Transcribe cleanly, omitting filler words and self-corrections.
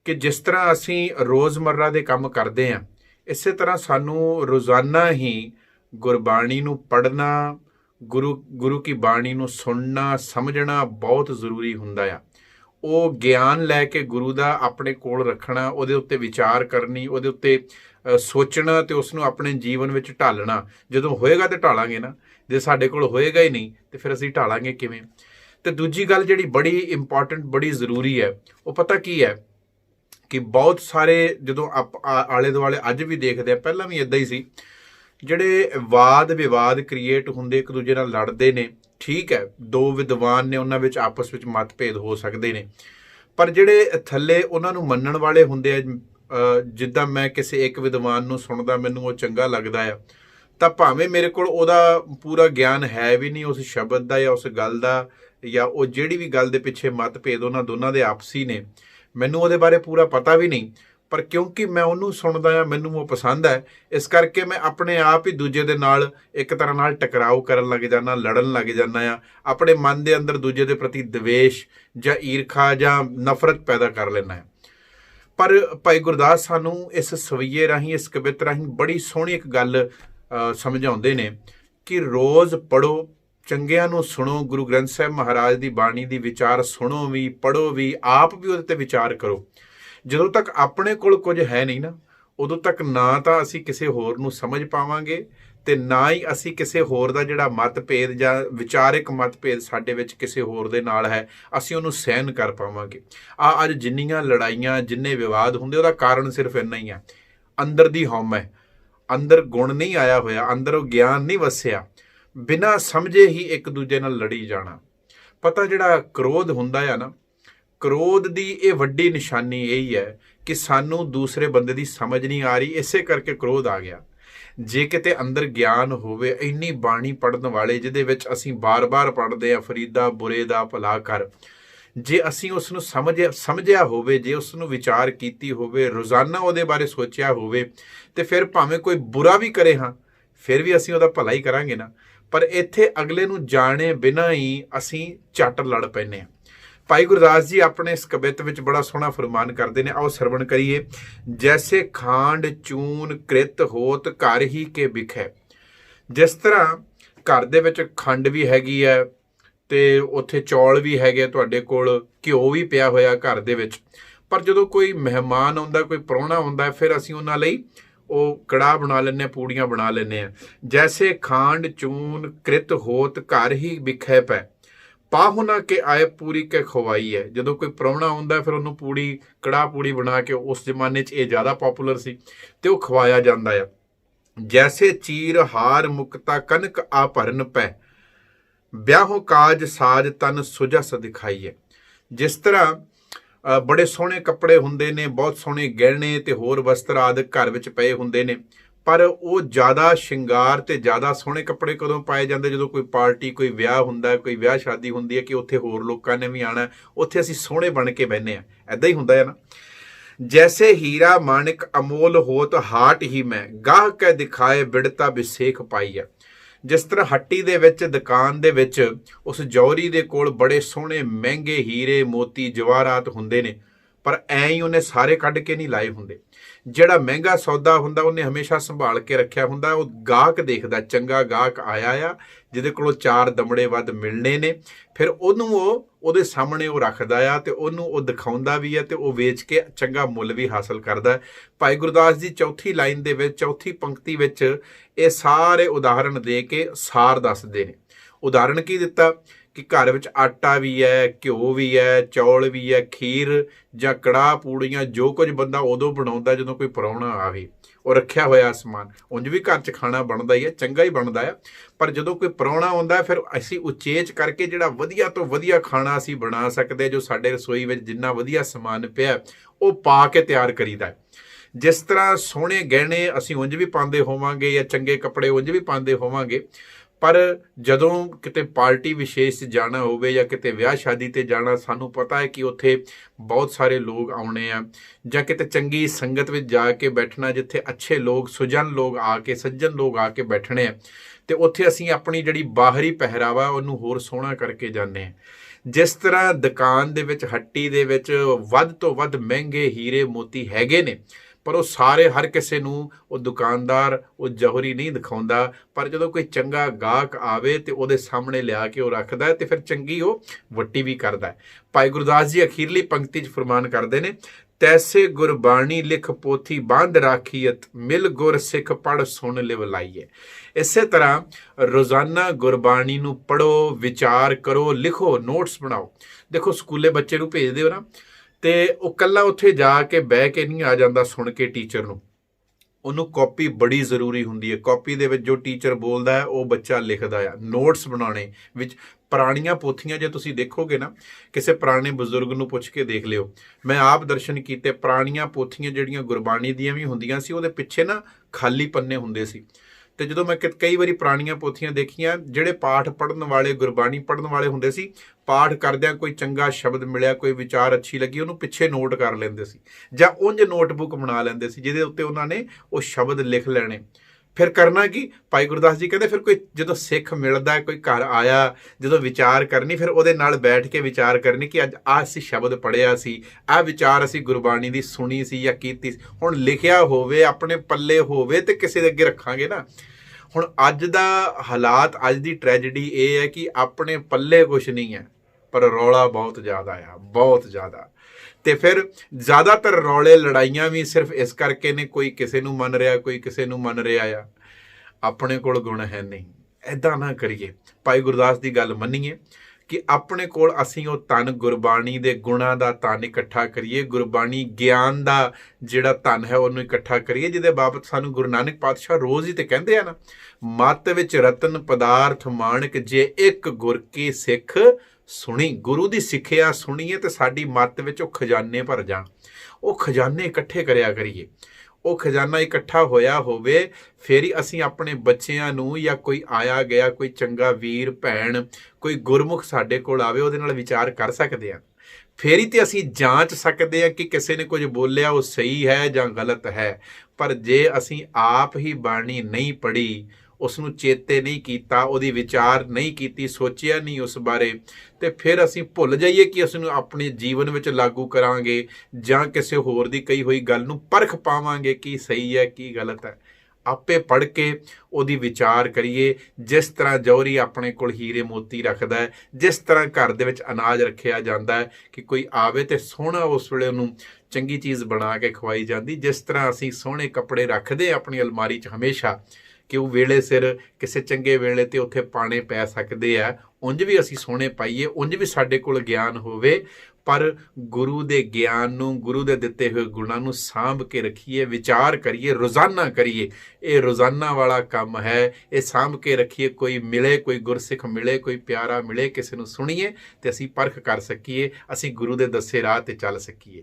कि जिस तरह असी रोज़मर्रा के काम करते हैं, इस तरह सानू रोज़ाना ही गुरबाणी नू पढ़ना, गुरु गुरु की बाणी नू सुनना समझना बहुत जरूरी हुंदा आ। वो ज्ञान लैके गुरु का अपने कोल रखना, उहदे उत्ते विचार करनी, उहदे उत्ते सोचना ते उसनू अपने जीवन में ढालना। जदों होएगा तो ढालांगे ना, जे साडे कोल होएगा ही नहीं तो फिर असीं ढालांगे किवें। ते दूजी गल जिहड़ी बड़ी इंपॉर्टेंट बड़ी जरूरी है, वो पता की है कि बहुत सारे जदों आले दुआले अज भी देखते हैं, पहलां भी इदां ही सी, ਜਿਹੜੇ वाद विवाद क्रिएट ਹੁੰਦੇ एक दूजे ਨਾਲ लड़ते ने। ठीक है, दो विद्वान ने उन्हां विच आपस विच मतभेद हो सकते ने, पर ਜਿਹੜੇ थल्ले उन्हां नूं मन्नण वाले ਹੁੰਦੇ आ, जिद्दां मैं किसी एक विद्वान नूं सुणदा मैनूं वो चंगा लगदा आ, ਤਾਂ ਭਾਵੇਂ ਮੇਰੇ ਕੋਲ ਉਹਦਾ ਪੂਰਾ ਗਿਆਨ ਹੈ ਵੀ ਨਹੀਂ ਉਸ ਸ਼ਬਦ ਦਾ ਜਾਂ ਉਸ ਗੱਲ ਦਾ, ਜਾਂ ਉਹ ਜਿਹੜੀ ਵੀ ਗੱਲ ਦੇ ਪਿੱਛੇ ਮਤਭੇਦ ਉਹਨਾਂ ਦੋਨਾਂ ਦੇ ਆਪਸੀ ਨੇ, ਮੈਨੂੰ ਉਹਦੇ ਬਾਰੇ ਪੂਰਾ ਪਤਾ ਵੀ ਨਹੀਂ, पर क्योंकि मैं उन्होंने सुनता हाँ, मैनू वो पसंद है, इस करके मैं अपने आप ही दूजे दे नाल एक तरह नाल टकराव करन लग जाना, लड़न लग जाना आ, अपने मन के अंदर दूजे के प्रति द्वेष या ईरखा या नफरत पैदा कर लेना है। पर भाई गुरदास सानू इस सवैये राही, इस कवित राही बड़ी सोहनी एक गल समझाउंदे ने कि रोज़ पढ़ो, चंगियां नू सुनो, गुरु ग्रंथ साहिब महाराज की बाणी की विचार सुनो भी, पढ़ो भी, आप भी उहदे ते विचार करो। ਜਦੋਂ तक अपने कोल कुछ है नहीं ना, उदों तक ना तो असी किसी होर नूं समझ पावांगे ते ना ही असी किसी होर दा जिहड़ा मतभेद जां विचारिक मतभेद साडे विच किसी होर दे नाल है, असी उहनूं सहन कर पावांगे। अज जिन्नियां लड़ाइयां जिन्ने विवाद हुंदे उहदा कारण सिर्फ इन्ना ही है, अंदर दी हौम है, अंदर गुण नहीं आया होया, अंदर वो ज्ञान नहीं वसिया, बिना समझे ही एक दूजे नाल लड़ी जाना। पता जिहड़ा क्रोध हुंदा है ना, क्रोध की यह वड्डी निशानी यही है कि सानू दूसरे बंदे की समझ नहीं आ रही, इसे करके क्रोध आ गया। जे किते अंदर ज्ञान होवे, इन्नी बाणी पढ़न वाले जिहदे विच असीं बार बार पढ़दे आ, फरीदा बुरे दा भला कर, जे असीं उसनूं समझिया होवे, जे उसनूं विचार कीती होवे, रोज़ाना उहदे बारे सोचिया होवे, ते फिर भावें कोई बुरा भी करे हाँ, फिर भी असीं उहदा भला ही करांगे ना। पर इत्थे अगले नूं जाणे बिना ही असीं झट लड़ पैंदे आ। भाई गुरदास जी अपने इस कवित विच बड़ा सोहना फरमान करते हैं, आओ सरवण करिए। जैसे खांड चून कृत होत घर ही के बिखै। जिस तरह घर दे विच खंड भी हैगी है ते उत्थे चौल भी हैगे, तुहाडे कोल घिओ भी पिया होया घर दे विच, पर जदों कोई मेहमान आउंदा, कोई प्राहुणा आउंदा, फिर असीं उहनां लई वो कड़ाह बना लेने, पूड़ियां बना लेने। जैसे खांड चून कृत होत घर ही बिखै पै, पाहुना के आए पूरी के खवाई है। जदों कोई प्राहुणा आउंदा फिर उन्होंने पूड़ी कड़ाह पूड़ी बना के, उस जमाने च ये ज़्यादा पॉपुलर सी, ते वो खवाया जाता है। जैसे चीर हार मुक्ता कनक आ भरन पै, ब्याहो काज साज तन सुजस दिखाई है। जिस तरह बड़े सोहने कपड़े हुंदे ने, बहुत सोहने गहने ते होर वस्त्र आदि घर विच पए हुंदे ने, पर वो ज़्यादा शिंगार ते ज़्यादा सोहने कपड़े कदों पाए जाते, जो कोई पार्टी कोई विआह हुंदा, कोई विआह शादी हुंदी है कि उत्थे होर लोकां ने भी आना, उत्थे असीं सोहणे बन के बहने आ, ऐदां ही हुंदा है ना। जैसे हीरा माणिक अमोल होत हाट ही मैं, गाह के दिखाए बिड़ता विसेख पाई है। जिस तरह हट्टी दे विच, दुकान दे विच उस जौहरी दे कोल बड़े सोहणे महंगे हीरे मोती जवाहरात हुंदे ने, पर ऐ ही उन्हें सारे कढ़ के नहीं लाए हुंदे। ਜਿਹੜਾ ਮਹਿੰਗਾ ਸੌਦਾ ਹੁੰਦਾ ਉਹਨੇ ਹਮੇਸ਼ਾ ਸੰਭਾਲ ਕੇ ਰੱਖਿਆ ਹੁੰਦਾ। ਉਹ ਗਾਹਕ ਦੇਖਦਾ, ਚੰਗਾ ਗਾਹਕ ਆਇਆ ਆ ਜਿਹਦੇ ਕੋਲੋਂ ਚਾਰ ਦਮੜੇ ਵੱਧ ਮਿਲਣੇ ਨੇ, ਫਿਰ ਉਹਨੂੰ ਉਹ ਉਹਦੇ ਸਾਹਮਣੇ ਉਹ ਰੱਖਦਾ ਆ ਤੇ ਉਹਨੂੰ ਉਹ ਦਿਖਾਉਂਦਾ ਵੀ ਹੈ ਤੇ ਉਹ ਵੇਚ ਕੇ ਚੰਗਾ ਮੁੱਲ ਵੀ ਹਾਸਲ ਕਰਦਾ। ਭਾਈ ਗੁਰਦਾਸ ਜੀ ਚੌਥੀ ਲਾਈਨ ਦੇ ਵਿੱਚ, ਚੌਥੀ ਪੰਕਤੀ ਵਿੱਚ ਇਹ ਸਾਰੇ ਉਦਾਹਰਣ ਦੇ ਕੇ ਸਾਰ ਦੱਸਦੇ ਨੇ। ਉਦਾਹਰਣ ਕੀ ਦਿੱਤਾ कि घर विच आटा भी है, घ्यो भी है, चौल भी है, खीर जां कड़ाह पूड़ियां जो कुछ बंदा उदों बनाउंदा जदों कोई प्राहुणा आवे, ਉਹ ਰੱਖਿਆ ਹੋਇਆ ਸਮਾਨ। ਉਂਝ ਵੀ ਘਰ 'ਚ ਖਾਣਾ ਬਣਦਾ ਹੀ ਹੈ, ਚੰਗਾ ਹੀ ਬਣਦਾ ਆ, ਪਰ ਜਦੋਂ ਕੋਈ ਪ੍ਰਾਹੁਣਾ ਆਉਂਦਾ ਫਿਰ ਅਸੀਂ ਉਚੇਚ ਕਰਕੇ ਜਿਹੜਾ ਵਧੀਆ ਤੋਂ ਵਧੀਆ ਖਾਣਾ ਅਸੀਂ ਬਣਾ ਸਕਦੇ, ਜੋ ਸਾਡੇ ਰਸੋਈ ਵਿੱਚ ਜਿੰਨਾ ਵਧੀਆ ਸਮਾਨ ਪਿਆ ਉਹ ਪਾ ਕੇ ਤਿਆਰ ਕਰੀਦਾ। ਜਿਸ ਤਰ੍ਹਾਂ ਸੋਹਣੇ ਗਹਿਣੇ ਅਸੀਂ ਉਂਝ ਵੀ ਪਾਉਂਦੇ ਹੋਵਾਂਗੇ ਜਾਂ ਚੰਗੇ ਕੱਪੜੇ ਉਂਝ ਵੀ ਪਾਉਂਦੇ ਹੋਵਾਂਗੇ, पर जदों किते पार्टी विशेष जाना होवे या किते विआह शादी ते जाना, सानू पता है कि उत्थे बहुत सारे लोग आउणे आ, जां किते चंगी संगत विच जाके बैठना जिथे अच्छे लोग सुजन लोग आके सज्जन लोग आके बैठने आ, ते उत्थे असीं अपनी जिहड़ी बाहरी पहरावा उहनूं होर सोहना करके जाने आ। ਜਿਸ ਤਰ੍ਹਾਂ ਦੁਕਾਨ ਦੇ ਵਿੱਚ ਹੱਟੀ ਦੇ ਵਿੱਚ ਵੱਧ ਤੋਂ ਵੱਧ ਮਹਿੰਗੇ ਹੀਰੇ ਮੋਤੀ ਹੈਗੇ ਨੇ, ਪਰ ਉਹ ਸਾਰੇ ਹਰ ਕਿਸੇ ਨੂੰ ਉਹ ਦੁਕਾਨਦਾਰ ਉਹ ਜੌਹਰੀ ਨਹੀਂ ਦਿਖਾਉਂਦਾ। ਪਰ ਜਦੋਂ ਕੋਈ ਚੰਗਾ ਗਾਹਕ ਆਵੇ ਤੇ ਉਹਦੇ ਸਾਹਮਣੇ ਲਿਆ ਕੇ ਉਹ ਰੱਖਦਾ ਹੈ ਤੇ ਫਿਰ ਚੰਗੀ ਉਹ ਵੱਟੀ ਵੀ ਕਰਦਾ ਹੈ। ਭਾਈ ਗੁਰਦਾਸ ਜੀ ਅਖੀਰਲੀ ਪੰਕਤੀ 'ਚ ਫਰਮਾਨ ਕਰਦੇ ਨੇ, ਤੈਸੇ ਗੁਰਬਾਣੀ ਲਿਖ ਪੋਥੀ ਬੰਦ ਰਾਖੀਅਤ, ਮਿਲ ਗੁਰ ਸਿੱਖ ਪੜ੍ਹ ਸੁਣ ਲਿਵ ਲਾਈਏ। ਇਸੇ ਤਰ੍ਹਾਂ ਰੋਜ਼ਾਨਾ ਗੁਰਬਾਣੀ ਨੂੰ ਪੜ੍ਹੋ, ਵਿਚਾਰ ਕਰੋ, ਲਿਖੋ, ਨੋਟਸ ਬਣਾਓ। ਦੇਖੋ ਸਕੂਲੇ ਬੱਚੇ ਨੂੰ ਭੇਜਦੇ ਹੋ ਨਾ, ਤੇ ਉਹ ਕੱਲਾ ਉੱਥੇ ਜਾ ਕੇ ਬਹਿ ਕੇ ਨਹੀਂ ਆ ਜਾਂਦਾ ਸੁਣ ਕੇ ਟੀਚਰ ਨੂੰ, ਉਹਨੂੰ ਕਾਪੀ ਬੜੀ ਜ਼ਰੂਰੀ ਹੁੰਦੀ ਹੈ। ਕਾਪੀ ਦੇ ਵਿੱਚ ਜੋ ਟੀਚਰ ਬੋਲਦਾ ਹੈ ਉਹ ਬੱਚਾ ਲਿਖਦਾ ਆ। ਨੋਟਸ ਬਣਾਉਣੇ ਵਿੱਚ ਪੁਰਾਣੀਆਂ ਪੋਥੀਆਂ ਜੇ ਤੁਸੀਂ ਦੇਖੋਗੇ ਨਾ, ਕਿਸੇ ਪੁਰਾਣੇ ਬਜ਼ੁਰਗ ਨੂੰ ਪੁੱਛ ਕੇ ਦੇਖ ਲਿਓ, ਮੈਂ ਆਪ ਦਰਸ਼ਨ ਕੀਤੇ, ਪੁਰਾਣੀਆਂ ਪੋਥੀਆਂ ਜਿਹੜੀਆਂ ਗੁਰਬਾਣੀ ਦੀਆਂ ਵੀ ਹੁੰਦੀਆਂ ਸੀ, ਉਹਦੇ ਪਿੱਛੇ ਨਾ ਖਾਲੀ ਪੰਨੇ ਹੁੰਦੇ ਸੀ। ਤੇ ਜਦੋਂ ਮੈਂ ਕਈ ਵਾਰੀ ਪੁਰਾਣੀਆਂ ਪੋਥੀਆਂ ਦੇਖੀਆਂ, ਜਿਹੜੇ ਪਾਠ ਪੜ੍ਹਨ ਵਾਲੇ, ਗੁਰਬਾਣੀ ਪੜ੍ਹਨ ਵਾਲੇ ਹੁੰਦੇ ਸੀ, ਪਾਠ ਕਰਦਿਆਂ ਕੋਈ ਚੰਗਾ ਸ਼ਬਦ ਮਿਲਿਆ, ਕੋਈ ਵਿਚਾਰ ਅੱਛੀ ਲੱਗੀ, ਉਹਨੂੰ ਪਿੱਛੇ ਨੋਟ ਕਰ ਲੈਂਦੇ ਸੀ, ਜਾਂ ਉਂਝ ਨੋਟਬੁੱਕ ਬਣਾ ਲੈਂਦੇ ਸੀ ਜਿਹਦੇ ਉੱਤੇ ਉਹਨਾਂ ਨੇ ਉਹ ਸ਼ਬਦ ਲਿਖ ਲੈਣੇ। ਫਿਰ ਕਰਨਾ ਕੀ, ਭਾਈ ਗੁਰਦਾਸ ਜੀ ਕਹਿੰਦੇ ਫਿਰ ਕੋਈ ਜਦੋਂ ਸਿੱਖ ਮਿਲਦਾ, ਕੋਈ ਘਰ ਆਇਆ, ਜਦੋਂ ਵਿਚਾਰ ਕਰਨੀ, ਫਿਰ ਉਹਦੇ ਨਾਲ ਬੈਠ ਕੇ ਵਿਚਾਰ ਕਰਨੀ ਕਿ ਅੱਜ ਆਹ ਅਸੀਂ ਸ਼ਬਦ ਪੜ੍ਹਿਆ ਸੀ, ਆਹ ਵਿਚਾਰ ਅਸੀਂ ਗੁਰਬਾਣੀ ਦੀ ਸੁਣੀ ਸੀ ਜਾਂ ਕੀਤੀ ਸੀ। ਹੁਣ ਲਿਖਿਆ ਹੋਵੇ, ਆਪਣੇ ਪੱਲੇ ਹੋਵੇ ਤੇ ਕਿਸੇ ਦੇ ਅੱਗੇ ਰੱਖਾਂਗੇ ਨਾ। ਹੁਣ ਅੱਜ ਦਾ ਹਾਲਾਤ, ਅੱਜ ਦੀ ਟ੍ਰੈਜਡੀ ਇਹ ਹੈ ਕਿ ਆਪਣੇ ਪੱਲੇ ਕੁਛ ਨਹੀਂ ਹੈ, ਪਰ ਰੌਲਾ ਬਹੁਤ ਜ਼ਿਆਦਾ ਆ, ਬਹੁਤ ਜ਼ਿਆਦਾ। ਤੇ ਫਿਰ ਜ਼ਿਆਦਾਤਰ ਰੌਲੇ, ਲੜਾਈਆਂ ਵੀ ਸਿਰਫ ਇਸ ਕਰਕੇ ਨੇ, ਕੋਈ ਕਿਸੇ ਨੂੰ ਮੰਨ ਰਿਹਾ, ਕੋਈ ਕਿਸੇ ਨੂੰ ਮੰਨ ਰਿਹਾ ਆ। ਆਪਣੇ ਕੋਲ ਗੁਣ ਹੈ ਨਹੀਂ। ਐਦਾਂ ਨਾ ਕਰੀਏ, ਭਾਈ ਗੁਰਦਾਸ ਦੀ ਗੱਲ ਮੰਨੀਏ ਕਿ ਆਪਣੇ ਕੋਲ ਅਸੀਂ ਉਹ ਧਨ, ਗੁਰਬਾਣੀ ਦੇ ਗੁਣਾਂ ਦਾ ਧਨ ਇਕੱਠਾ ਕਰੀਏ, ਗੁਰਬਾਣੀ ਗਿਆਨ ਦਾ ਜਿਹੜਾ ਧਨ ਹੈ ਉਹਨੂੰ ਇਕੱਠਾ ਕਰੀਏ, ਜਿਹਦੇ ਬਾਬਤ ਸਾਨੂੰ ਗੁਰੂ ਨਾਨਕ ਪਾਤਸ਼ਾਹ ਰੋਜ਼ ਹੀ ਤੇ ਕਹਿੰਦੇ ਆ ਨਾ, ਮੱਤ ਵਿੱਚ ਰਤਨ ਪਦਾਰਥ ਮਾਣਕ, ਜੇ ਇੱਕ ਗੁਰ ਕੀ ਸਿੱਖ ਸੁਣੀ। ਗੁਰੂ ਦੀ ਸਿੱਖਿਆ ਸੁਣੀਏ ਤੇ ਸਾਡੀ ਮੱਤ ਵਿੱਚ ਉਹ ਖਜ਼ਾਨੇ ਭਰ ਜਾਣ। ਉਹ ਖਜ਼ਾਨੇ ਇਕੱਠੇ ਕਰਿਆ ਕਰੀਏ। ਉਹ ਖਜ਼ਾਨਾ ਇਕੱਠਾ ਹੋਇਆ ਹੋਵੇ, ਫਿਰ ਹੀ ਅਸੀਂ ਆਪਣੇ ਬੱਚਿਆਂ ਨੂੰ, ਜਾਂ ਕੋਈ ਆਇਆ ਗਿਆ, ਕੋਈ ਚੰਗਾ ਵੀਰ ਭੈਣ, ਕੋਈ ਗੁਰਮੁਖ ਸਾਡੇ ਕੋਲ ਆਵੇ, ਉਹਦੇ ਨਾਲ ਵਿਚਾਰ ਕਰ ਸਕਦੇ ਹਾਂ। ਫਿਰ ਹੀ ਤੇ ਅਸੀਂ ਜਾਂਚ ਸਕਦੇ ਹਾਂ ਕਿ ਕਿਸੇ ਨੇ ਕੁਝ ਬੋਲਿਆ ਉਹ ਸਹੀ ਹੈ ਜਾਂ ਗਲਤ ਹੈ। ਪਰ ਜੇ ਅਸੀਂ ਆਪ ਹੀ ਬਾਣੀ ਨਹੀਂ ਪੜ੍ਹੀ, ਉਸ ਨੂੰ ਚੇਤੇ ਨਹੀਂ ਕੀਤਾ, ਉਹਦੀ ਵਿਚਾਰ ਨਹੀਂ ਕੀਤੀ, ਸੋਚਿਆ ਨਹੀਂ ਉਸ ਬਾਰੇ, ਤੇ ਫਿਰ ਅਸੀਂ ਭੁੱਲ ਜਾਈਏ ਕਿ ਉਸ ਨੂੰ ਆਪਣੇ ਜੀਵਨ ਵਿੱਚ ਲਾਗੂ ਕਰਾਂਗੇ, ਜਾਂ ਕਿਸੇ ਹੋਰ ਦੀ ਕਹੀ ਹੋਈ ਗੱਲ ਨੂੰ ਪਰਖ ਪਾਵਾਂਗੇ ਕੀ ਸਹੀ ਹੈ ਕੀ ਗਲਤ ਹੈ। ਆਪੇ ਪੜ੍ਹ ਕੇ ਉਹਦੀ ਵਿਚਾਰ ਕਰੀਏ। ਜਿਸ ਤਰ੍ਹਾਂ ਜੌਹਰੀ ਆਪਣੇ ਕੋਲ ਹੀਰੇ ਮੋਤੀ ਰੱਖਦਾ ਹੈ, ਜਿਸ ਤਰ੍ਹਾਂ ਘਰ ਦੇ ਵਿੱਚ ਅਨਾਜ ਰੱਖਿਆ ਜਾਂਦਾ ਹੈ ਕਿ ਕੋਈ ਆਵੇ ਤੇ ਸੋਹਣਾ ਉਸ ਵੇਲੇ ਉਹਨੂੰ ਚੰਗੀ ਚੀਜ਼ ਬਣਾ ਕੇ ਖਵਾਈ ਜਾਂਦੀ, ਜਿਸ ਤਰ੍ਹਾਂ ਅਸੀਂ ਸੋਹਣੇ ਕੱਪੜੇ ਰੱਖਦੇ ਆਪਣੀ ਅਲਮਾਰੀ 'ਚ ਹਮੇਸ਼ਾ ਕਿ ਉਹ ਵੇਲੇ ਸਿਰ ਕਿਸੇ ਚੰਗੇ ਵੇਲੇ ਤੇ ਉੱਥੇ ਪਾਣੇ ਪੈ ਸਕਦੇ ਆ, ਉਂਝ ਵੀ ਅਸੀਂ ਸੋਹਣੇ ਪਾਈਏ, ਉਂਝ ਵੀ ਸਾਡੇ ਕੋਲ ਗਿਆਨ ਹੋਵੇ, ਪਰ ਗੁਰੂ ਦੇ ਗਿਆਨ ਨੂੰ, ਗੁਰੂ ਦੇ ਦਿੱਤੇ ਹੋਏ ਗੁਣਾਂ ਨੂੰ ਸਾਂਭ ਕੇ ਰੱਖੀਏ, ਵਿਚਾਰ ਕਰੀਏ, ਰੋਜ਼ਾਨਾ ਕਰੀਏ। ਇਹ ਰੋਜ਼ਾਨਾ ਵਾਲਾ ਕੰਮ ਹੈ, ਇਹ ਸਾਂਭ ਕੇ ਰੱਖੀਏ। ਕੋਈ ਮਿਲੇ, ਕੋਈ ਗੁਰਸਿੱਖ ਮਿਲੇ, ਕੋਈ ਪਿਆਰਾ ਮਿਲੇ, ਕਿਸੇ ਨੂੰ ਸੁਣੀਏ ਤੇ ਅਸੀਂ ਪਰਖ ਕਰ ਸਕੀਏ, ਅਸੀਂ ਗੁਰੂ ਦੇ ਦੱਸੇ ਰਾਹ ਤੇ ਚੱਲ ਸਕੀਏ।